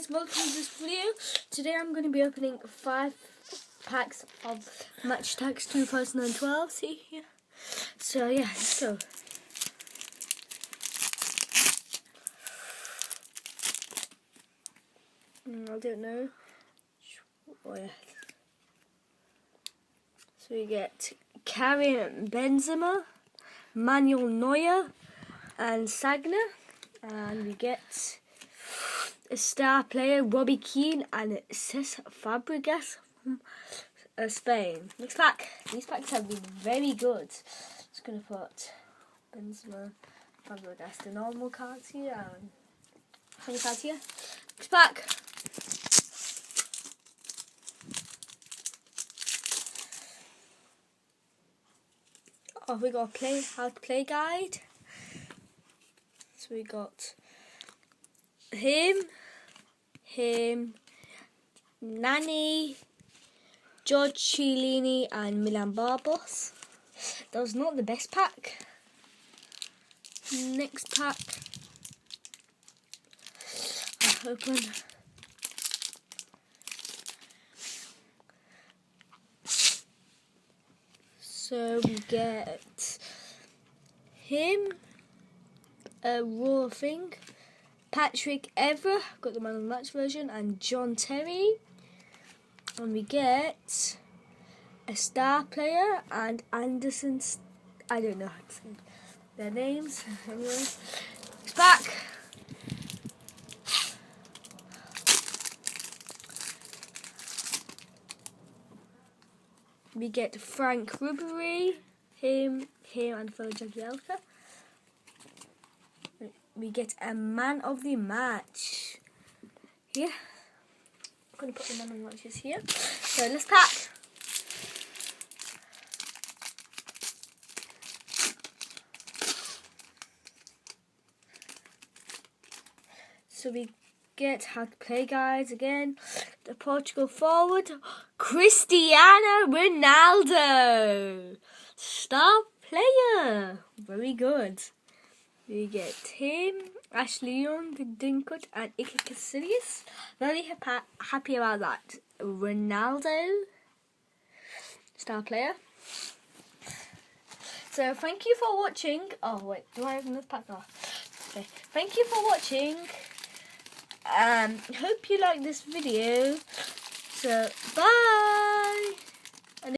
guys, welcome to this video. Today I'm going to be opening 5 packs of Match Tax 2012. See here. So yeah, let's go. I don't know. Oh yeah. So we get Karim Benzema, Manuel Neuer, and Sagna, and we get a star player, Robbie Keane, and Cesc Fabregas from Spain. Next pack. These packs have been very good. Just going to put Benzema, Fabregas, the normal cards here, and funny cards here. Next pack. Oh, we got a how to play guide. So we got him, Nani, George Chiellini, and Milan Barbos. That was not the best pack. Next pack. I'll open. So we get him, a raw thing, Patrick Evra, got the man of the match version, and John Terry. And we get a star player and Anderson. I don't know how to say their names. Anyway, it's back. We get Frank Ribery, him, and fellow Jagielka. We get a man of the match here. I'm going to put the man of the matches here. So let's pack. So we get how to play guides again. The Portugal forward, Cristiano Ronaldo, star player, very good. We get him, Ashley Young, Dinkut, and Iker Casillas. Very happy about that. Ronaldo, star player. So thank you for watching. Oh wait, do I have another pack? Oh, okay. Thank you for watching. Hope you like this video. So bye.